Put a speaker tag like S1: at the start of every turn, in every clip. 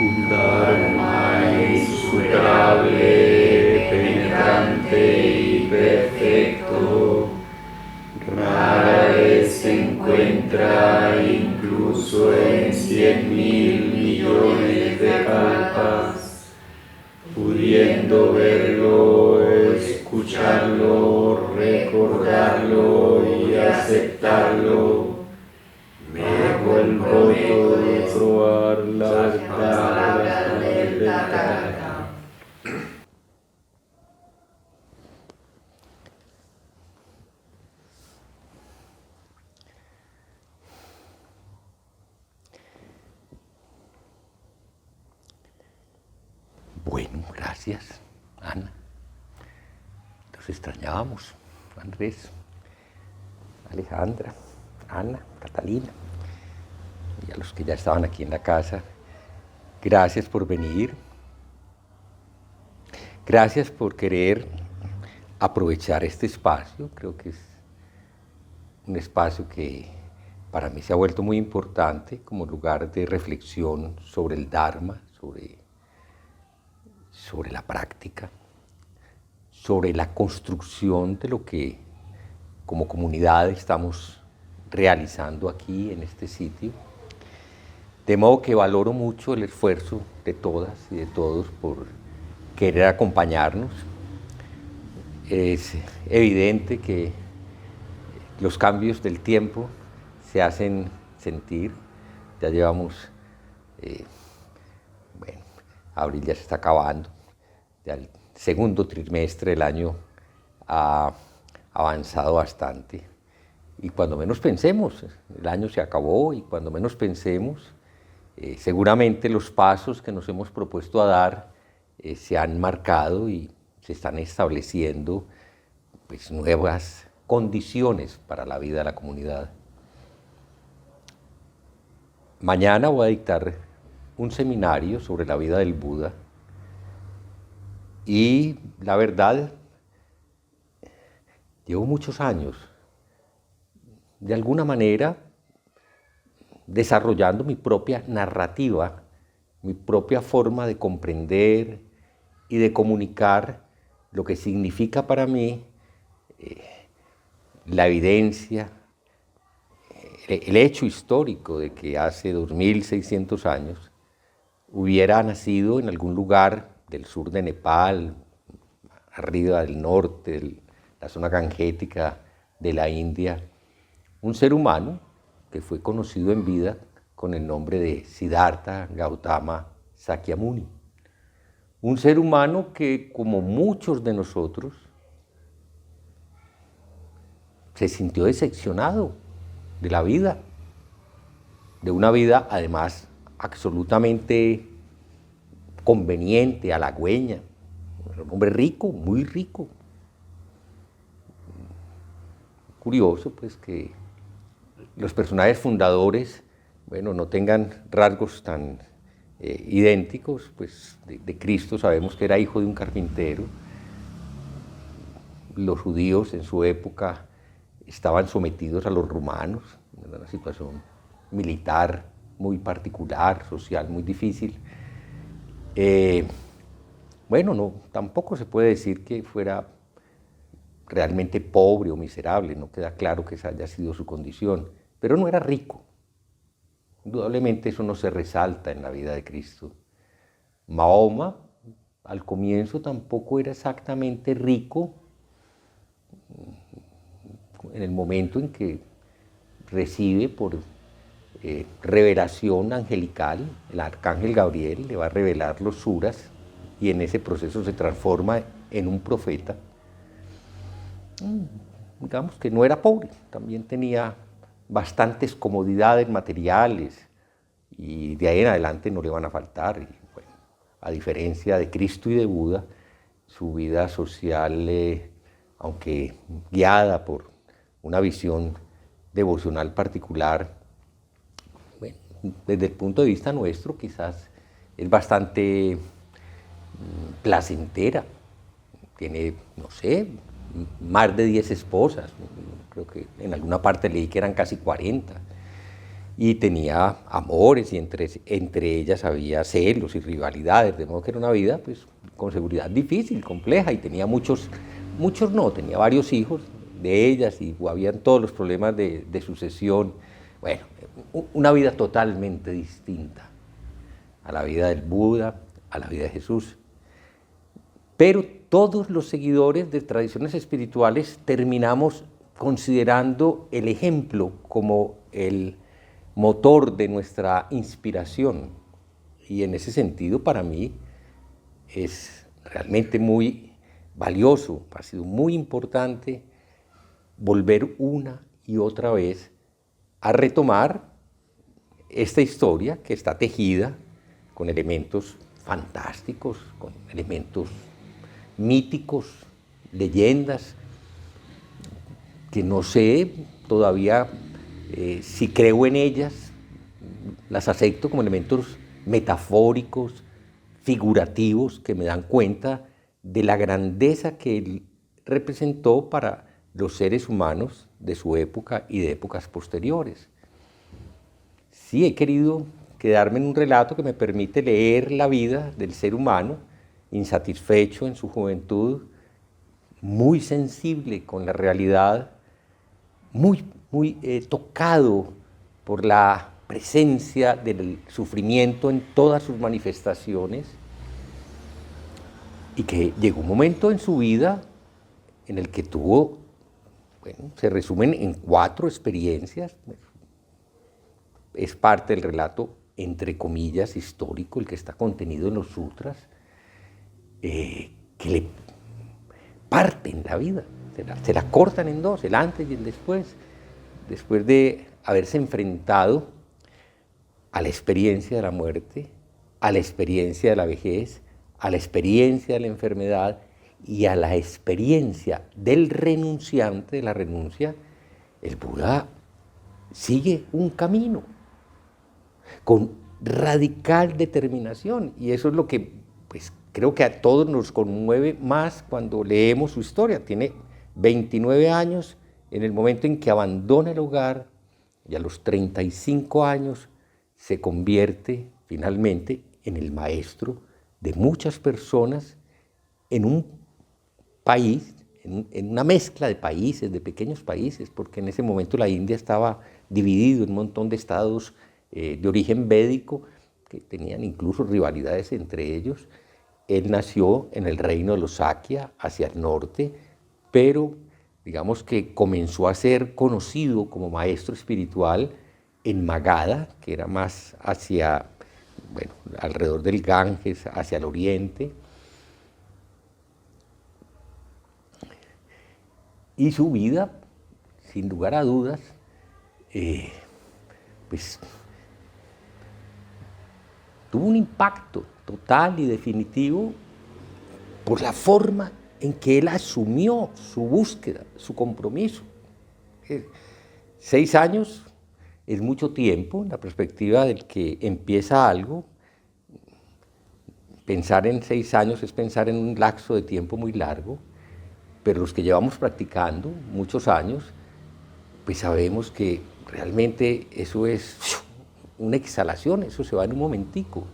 S1: un Dharma insuperable, penetrante y perfecto, rara vez se encuentra incluso en 100.000 millones de kalpas, pudiendo verlo, escucharlo, recordarlo y aceptarlo. Me hago el voto de probar la verdad del Tathagata.
S2: Bueno, gracias, Ana. Los extrañábamos, Andrés, Alejandra, Ana, Catalina, y a los que ya estaban aquí en la casa. Gracias por venir. Gracias por querer aprovechar este espacio. Creo que es un espacio que para mí se ha vuelto muy importante como lugar de reflexión sobre el Dharma, sobre la práctica, sobre la construcción de lo que como comunidad estamos realizando aquí en este sitio. De modo que valoro mucho el esfuerzo de todas y de todos por querer acompañarnos. Es evidente que los cambios del tiempo se hacen sentir. Ya llevamos, abril ya se está acabando, ya el segundo trimestre del año ha avanzado bastante. Y cuando menos pensemos, el año se acabó, y cuando menos pensemos, seguramente los pasos que nos hemos propuesto a dar se han marcado y se están estableciendo pues, nuevas condiciones para la vida de la comunidad. Mañana voy a dictar un seminario sobre la vida del Buda y la verdad, llevo muchos años, de alguna manera, desarrollando mi propia narrativa, mi propia forma de comprender y de comunicar lo que significa para mí la evidencia, el hecho histórico de que hace 2600 años hubiera nacido en algún lugar del sur de Nepal, arriba del norte, de la zona gangética de la India, un ser humano que fue conocido en vida con el nombre de Siddhartha Gautama Sakyamuni. Un ser humano que, como muchos de nosotros, se sintió decepcionado de la vida, de una vida además absolutamente conveniente, halagüeña. Un hombre rico, muy rico. Curioso, pues, que los personajes fundadores, no tengan rasgos tan idénticos, pues de Cristo sabemos que era hijo de un carpintero. Los judíos en su época estaban sometidos a los romanos, en una situación militar muy particular, social muy difícil. Tampoco se puede decir que fuera realmente pobre o miserable, no queda claro que esa haya sido su condición, pero no era rico. Indudablemente eso no se resalta en la vida de Cristo. Mahoma, al comienzo, tampoco era exactamente rico en el momento en que recibe por revelación angelical, el arcángel Gabriel le va a revelar los suras y en ese proceso se transforma en un profeta. Digamos que no era pobre, también tenía bastantes comodidades materiales y de ahí en adelante no le van a faltar. Y, a diferencia de Cristo y de Buda, su vida social, aunque guiada por una visión devocional particular, desde el punto de vista nuestro quizás es bastante placentera. Tiene, no sé, más de 10 esposas, creo que en alguna parte leí que eran casi 40. y tenía amores y entre ellas había celos y rivalidades, de modo que era una vida pues con seguridad difícil, compleja, y tenía tenía varios hijos de ellas y habían todos los problemas de sucesión. Bueno, una vida totalmente distinta a la vida del Buda, a la vida de Jesús. Pero todos los seguidores de tradiciones espirituales terminamos considerando el ejemplo como el motor de nuestra inspiración. Y en ese sentido, para mí, es realmente muy valioso, ha sido muy importante volver una y otra vez a retomar esta historia que está tejida con elementos fantásticos, con elementos míticos, leyendas, que no sé todavía si creo en ellas, las acepto como elementos metafóricos, figurativos, que me dan cuenta de la grandeza que él representó para los seres humanos de su época y de épocas posteriores. Sí he querido quedarme en un relato que me permite leer la vida del ser humano, insatisfecho en su juventud, muy sensible con la realidad, muy tocado por la presencia del sufrimiento en todas sus manifestaciones, y que llegó un momento en su vida en el que tuvo, se resumen en 4 experiencias, es parte del relato, entre comillas, histórico, el que está contenido en los sutras, que le parten la vida, se la cortan en 2, el antes y el después de haberse enfrentado a la experiencia de la muerte, a la experiencia de la vejez, a la experiencia de la enfermedad y a la experiencia del renunciante, de la renuncia. El Buda sigue un camino con radical determinación, y eso es lo que pues, creo que a todos nos conmueve más cuando leemos su historia. Tiene 29 años en el momento en que abandona el hogar, y a los 35 años se convierte finalmente en el maestro de muchas personas en un país, en una mezcla de países, de pequeños países, porque en ese momento la India estaba dividido en un montón de estados de origen védico que tenían incluso rivalidades entre ellos. Él nació en el reino de los Sakya, hacia el norte, pero digamos que comenzó a ser conocido como maestro espiritual en Magadha, que era más hacia, alrededor del Ganges, hacia el oriente. Y su vida, sin lugar a dudas, pues tuvo un impacto total y definitivo por la forma en que él asumió su búsqueda, su compromiso. 6 años es mucho tiempo en la perspectiva del que empieza algo. Pensar en 6 años es pensar en un lapso de tiempo muy largo, pero los que llevamos practicando muchos años, pues sabemos que realmente eso es una exhalación, eso se va en un momentico.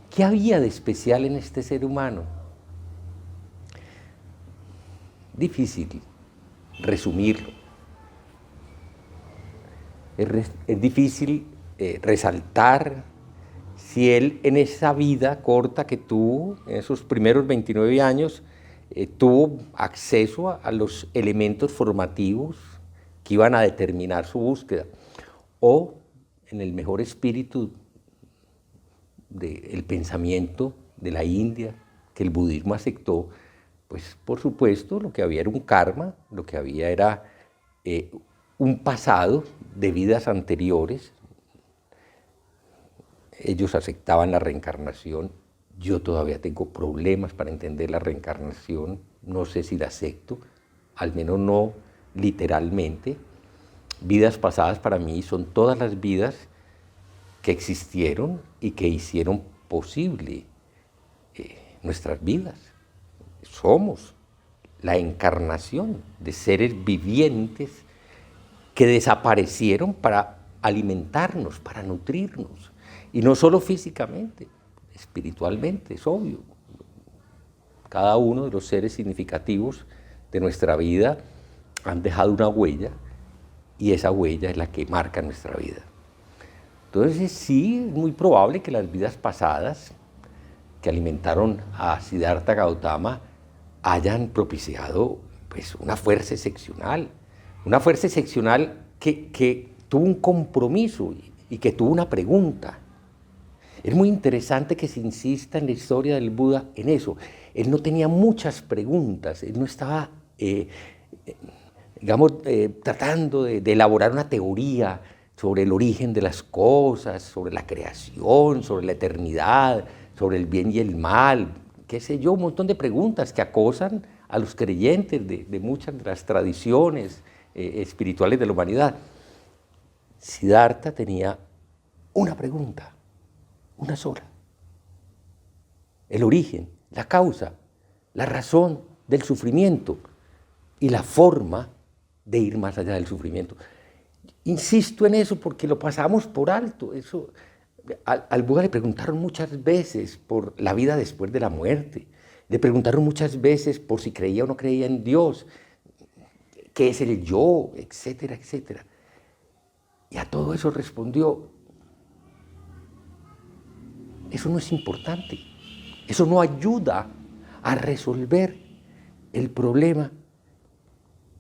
S2: ¿Qué había de especial en este ser humano? Difícil resumirlo. Es difícil resaltar si él en esa vida corta que tuvo, en esos primeros 29 años, tuvo acceso a los elementos formativos que iban a determinar su búsqueda, o en el mejor espíritu del pensamiento de la India, que el budismo aceptó, pues por supuesto lo que había era un karma, lo que había era un pasado de vidas anteriores. Ellos aceptaban la reencarnación. Yo todavía tengo problemas para entender la reencarnación, no sé si la acepto, al menos no literalmente. Vidas pasadas para mí son todas las vidas que existieron y que hicieron posible nuestras vidas. Somos la encarnación de seres vivientes que desaparecieron para alimentarnos, para nutrirnos. Y no solo físicamente, espiritualmente, es obvio. Cada uno de los seres significativos de nuestra vida han dejado una huella y esa huella es la que marca nuestra vida. Entonces sí, es muy probable que las vidas pasadas que alimentaron a Siddhartha Gautama hayan propiciado pues, una fuerza excepcional que tuvo un compromiso y que tuvo una pregunta. Es muy interesante que se insista en la historia del Buda en eso. Él no tenía muchas preguntas, él no estaba, tratando de elaborar una teoría sobre el origen de las cosas, sobre la creación, sobre la eternidad, sobre el bien y el mal, qué sé yo, un montón de preguntas que acosan a los creyentes de muchas de las tradiciones espirituales de la humanidad. Siddhartha tenía una pregunta, una sola. El origen, la causa, la razón del sufrimiento y la forma de ir más allá del sufrimiento. Insisto en eso porque lo pasamos por alto. Eso, al Buda le preguntaron muchas veces por la vida después de la muerte. Le preguntaron muchas veces por si creía o no creía en Dios, qué es el yo, etcétera, etcétera. Y a todo eso respondió, eso no es importante, eso no ayuda a resolver el problema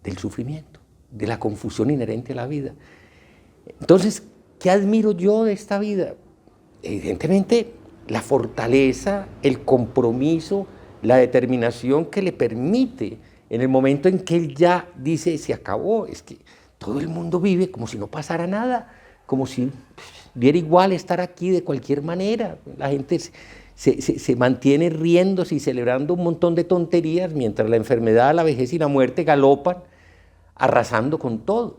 S2: del sufrimiento, de la confusión inherente a la vida. Entonces, ¿qué admiro yo de esta vida? Evidentemente, la fortaleza, el compromiso, la determinación que le permite, en el momento en que él ya dice, se acabó, es que todo el mundo vive como si no pasara nada, como si diera igual estar aquí de cualquier manera. La gente se mantiene riéndose y celebrando un montón de tonterías, mientras la enfermedad, la vejez y la muerte galopan, arrasando con todo.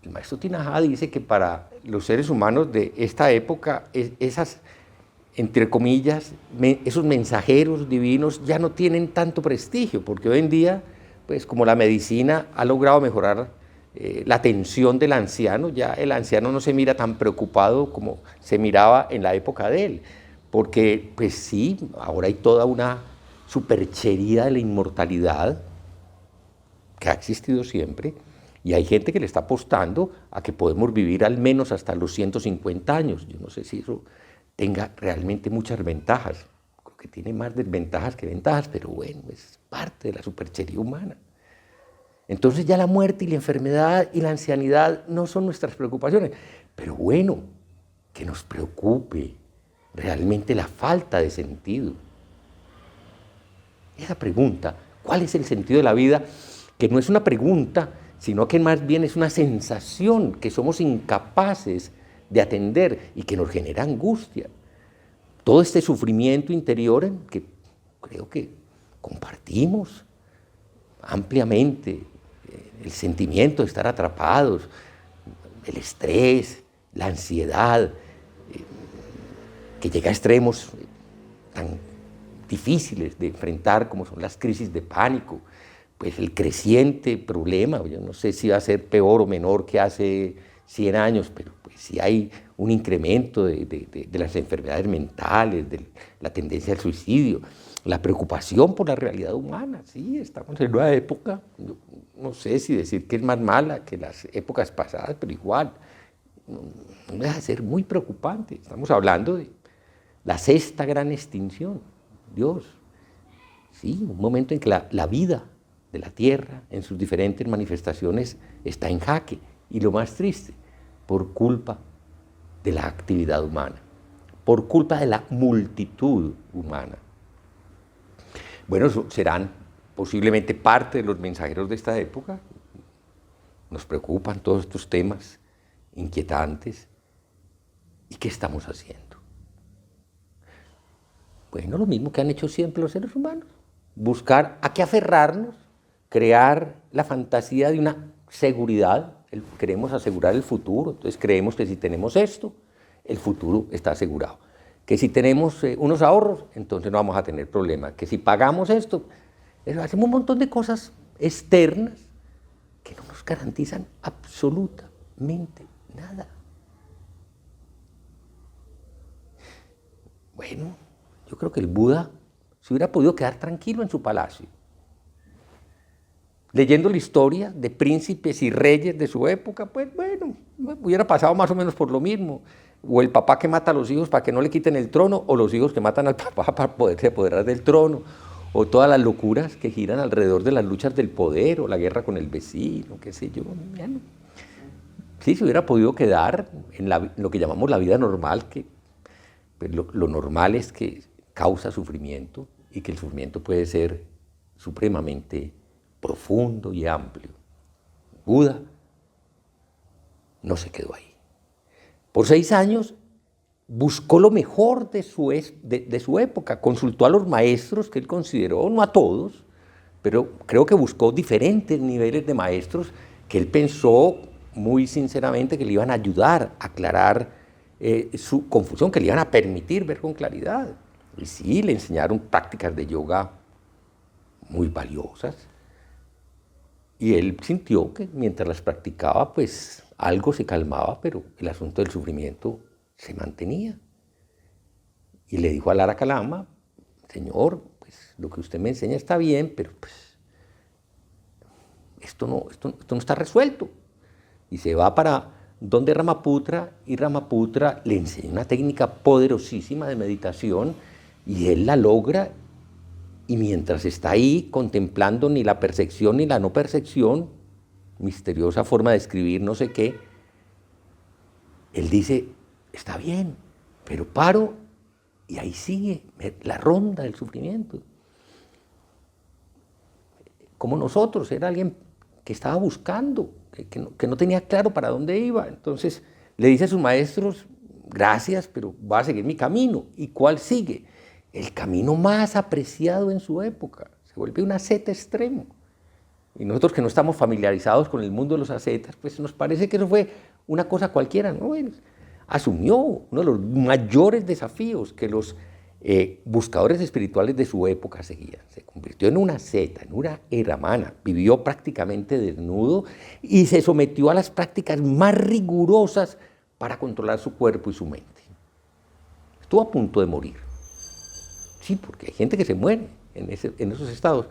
S2: El maestro Tinajá dice que para los seres humanos de esta época, esas, entre comillas, esos mensajeros divinos ya no tienen tanto prestigio, porque hoy en día, pues como la medicina ha logrado mejorar la atención del anciano, ya el anciano no se mira tan preocupado como se miraba en la época de él, porque pues sí, ahora hay toda una superchería de la inmortalidad que ha existido siempre, y hay gente que le está apostando a que podemos vivir al menos hasta los 150 años. Yo no sé si eso tenga realmente muchas ventajas, creo que tiene más desventajas que ventajas, pero bueno, es parte de la superchería humana. Entonces ya la muerte y la enfermedad y la ancianidad no son nuestras preocupaciones, pero bueno, que nos preocupe realmente la falta de sentido. Esa pregunta, ¿cuál es el sentido de la vida? Que no es una pregunta, sino que más bien es una sensación que somos incapaces de atender y que nos genera angustia. Todo este sufrimiento interior que creo que compartimos ampliamente, el sentimiento de estar atrapados, el estrés, la ansiedad, que llega a extremos tan difíciles de enfrentar como son las crisis de pánico, pues el creciente problema, yo no sé si va a ser peor o menor que hace 100 años, pero pues sí hay un incremento de las enfermedades mentales, de la tendencia al suicidio, la preocupación por la realidad humana. Sí, estamos en una época, no sé si decir que es más mala que las épocas pasadas, pero igual, no deja de ser muy preocupante. Estamos hablando de la sexta gran extinción, Dios. Sí, un momento en que la vida de la Tierra, en sus diferentes manifestaciones, está en jaque. Y lo más triste, por culpa de la actividad humana, por culpa de la multitud humana. Bueno, serán posiblemente parte de los mensajeros de esta época. Nos preocupan todos estos temas inquietantes. ¿Y qué estamos haciendo? Bueno, lo mismo que han hecho siempre los seres humanos. Buscar a qué aferrarnos, crear la fantasía de una seguridad. Queremos asegurar el futuro, entonces creemos que si tenemos esto, el futuro está asegurado. Que si tenemos unos ahorros, entonces no vamos a tener problema. Que si pagamos esto, hacemos un montón de cosas externas que no nos garantizan absolutamente Nada. Bueno, yo creo que el Buda se hubiera podido quedar tranquilo en su palacio, leyendo la historia de príncipes y reyes de su época. Pues bueno, hubiera pasado más o menos por lo mismo. O el papá que mata a los hijos para que no le quiten el trono, o los hijos que matan al papá para poderse apoderar del trono, o todas las locuras que giran alrededor de las luchas del poder, o la guerra con el vecino, qué sé yo. Bueno, sí, se hubiera podido quedar en lo que llamamos la vida normal, que pues lo normal es que causa sufrimiento, y que el sufrimiento puede ser supremamente profundo y amplio. Buda no se quedó ahí. Por 6 años buscó lo mejor de su época, consultó a los maestros que él consideró, no a todos, pero creo que buscó diferentes niveles de maestros que él pensó muy sinceramente que le iban a ayudar a aclarar su confusión, que le iban a permitir ver con claridad. Y sí, le enseñaron prácticas de yoga muy valiosas, y él sintió que mientras las practicaba, pues algo se calmaba, pero el asunto del sufrimiento se mantenía. Y le dijo a Lara Kalama: Señor, pues lo que usted me enseña está bien, pero pues esto no está resuelto. Y se va para donde Ramaputra, y Ramaputra le enseña una técnica poderosísima de meditación, y él la logra. Y mientras está ahí contemplando ni la percepción ni la no percepción, misteriosa forma de escribir no sé qué, él dice: está bien, pero paro, y ahí sigue la ronda del sufrimiento. Como nosotros, era alguien que estaba buscando, que no tenía claro para dónde iba. Entonces le dice a sus maestros: gracias, pero voy a seguir mi camino. ¿Y cuál sigue? El camino más apreciado en su época. Se vuelve un asceta extremo. Y nosotros, que no estamos familiarizados con el mundo de los ascetas, pues nos parece que eso fue una cosa cualquiera. No, él asumió uno de los mayores desafíos que los buscadores espirituales de su época seguían. Se convirtió en un asceta, en una eramana, vivió prácticamente desnudo y se sometió a las prácticas más rigurosas para controlar su cuerpo y su mente. Estuvo a punto de morir. Sí, porque hay gente que se muere en esos estados.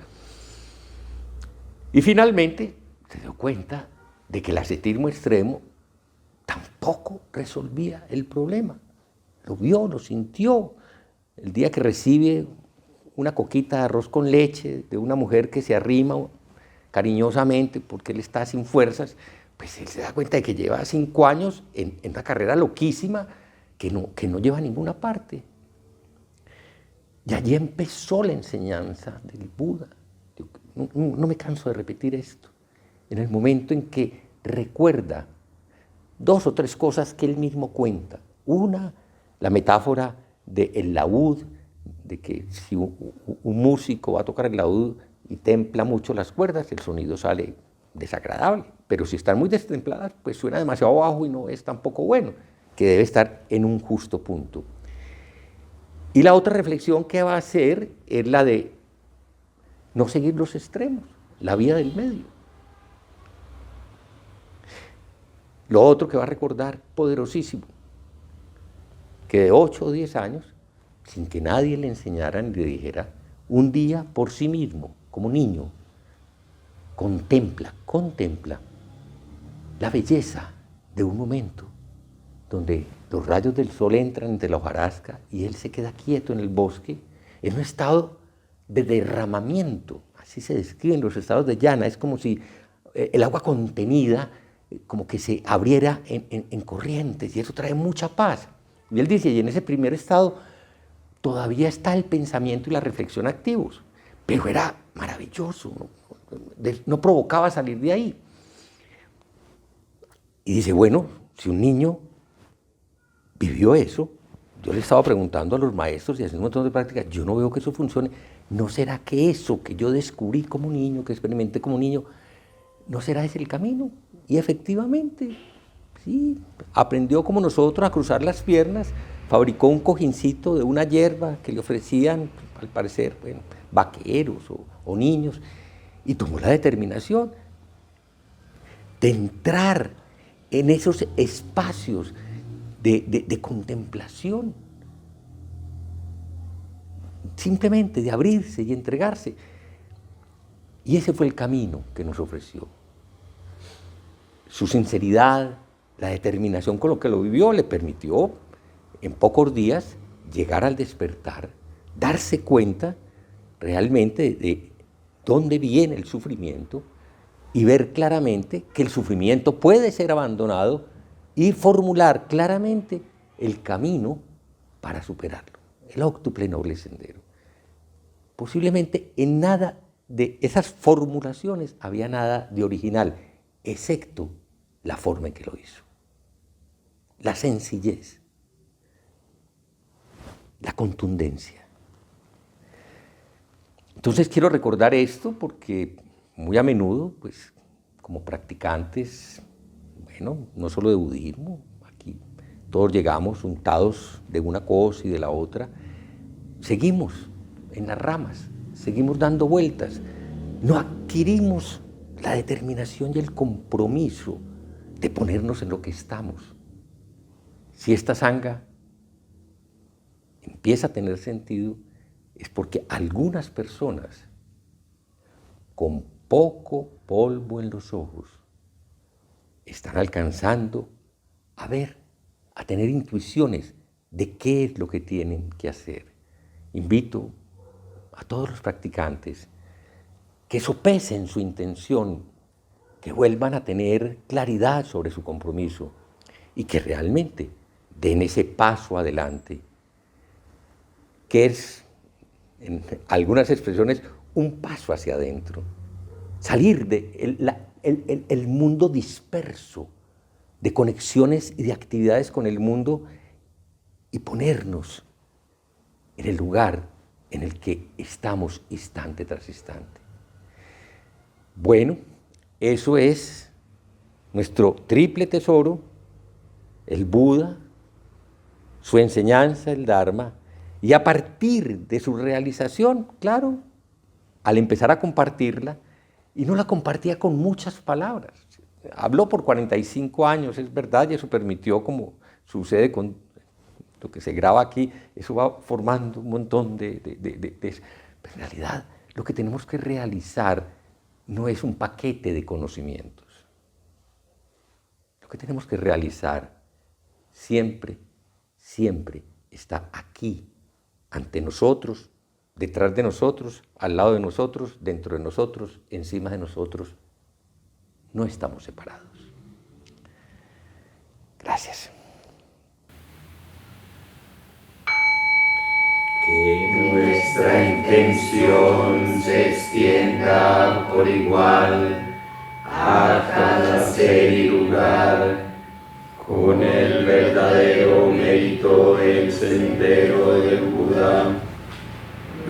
S2: Y finalmente se dio cuenta de que el ascetismo extremo tampoco resolvía el problema. Lo vio, lo sintió. El día que recibe una coquita de arroz con leche de una mujer que se arrima cariñosamente porque él está sin fuerzas, pues él se da cuenta de que lleva 5 años en una carrera loquísima que no lleva a ninguna parte. Y allí empezó la enseñanza del Buda. No me canso de repetir esto. En el momento en que recuerda 2 o 3 cosas que él mismo cuenta. Una, la metáfora del laúd, de que si un músico va a tocar el laúd y templa mucho las cuerdas, el sonido sale desagradable. Pero si están muy destempladas, pues suena demasiado bajo y no es tampoco bueno, que debe estar en un justo punto. Y la otra reflexión que va a hacer es la de no seguir los extremos, la vía del medio. Lo otro que va a recordar, poderosísimo, que de 8 o 10 años, sin que nadie le enseñara ni le dijera, un día por sí mismo, como niño, contempla la belleza de un momento donde los rayos del sol entran entre la hojarasca y él se queda quieto en el bosque, en un estado de derramamiento. Así se describen los estados de jhana. Es como si el agua contenida como que se abriera en corrientes, y eso trae mucha paz. Y él dice, y en ese primer estado todavía está el pensamiento y la reflexión activos, pero era maravilloso, no provocaba salir de ahí. Y dice, bueno, si un niño vivió eso, yo le estaba preguntando a los maestros y haciendo un montón de prácticas, yo no veo que eso funcione. ¿No será que eso que yo descubrí como niño, que experimenté como niño, no será ese el camino? Y efectivamente, sí, aprendió como nosotros a cruzar las piernas, fabricó un cojincito de una hierba que le ofrecían, al parecer, bueno, vaqueros o niños, y tomó la determinación de entrar en esos espacios de contemplación, simplemente de abrirse y entregarse. Y ese fue el camino que nos ofreció. Su sinceridad, la determinación con lo que lo vivió, le permitió en pocos días llegar al despertar, darse cuenta realmente de dónde viene el sufrimiento y ver claramente que el sufrimiento puede ser abandonado y formular claramente el camino para superarlo, el óctuple noble sendero. Posiblemente en nada de esas formulaciones había nada de original, excepto la forma en que lo hizo, la sencillez, la contundencia. Entonces quiero recordar esto porque muy a menudo, pues, como practicantes, bueno, no solo de budismo, aquí todos llegamos untados de una cosa y de la otra, seguimos en las ramas, seguimos dando vueltas, no adquirimos la determinación y el compromiso de ponernos en lo que estamos. Si esta sanga empieza a tener sentido, es porque algunas personas con poco polvo en los ojos están alcanzando a ver, a tener intuiciones de qué es lo que tienen que hacer. Invito a todos los practicantes que sopesen su intención, que vuelvan a tener claridad sobre su compromiso y que realmente den ese paso adelante, que es, en algunas expresiones, un paso hacia adentro. Salir del mundo disperso de conexiones y de actividades con el mundo y ponernos en el lugar en el que estamos instante tras instante. Bueno, eso es nuestro triple tesoro, el Buda, su enseñanza, el Dharma, y a partir de su realización, claro, al empezar a compartirla, y no la compartía con muchas palabras. Habló por 45 años, es verdad, y eso permitió, como sucede con lo que se graba aquí, eso va formando un montón de... Pero en realidad, lo que tenemos que realizar no es un paquete de conocimientos. Lo que tenemos que realizar siempre, siempre está aquí, ante nosotros, detrás de nosotros, al lado de nosotros, dentro de nosotros, encima de nosotros. No estamos separados. Gracias.
S1: Que nuestra intención se extienda por igual a cada ser y lugar, con el verdadero mérito del sendero del Buda.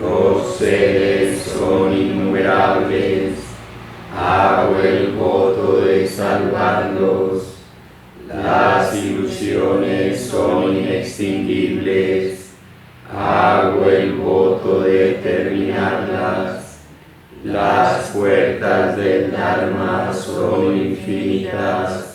S1: Los seres son innumerables, hago el voto de salvarlos. Las ilusiones son inextinguibles, hago el voto de terminarlas. Las puertas del Dharma son infinitas,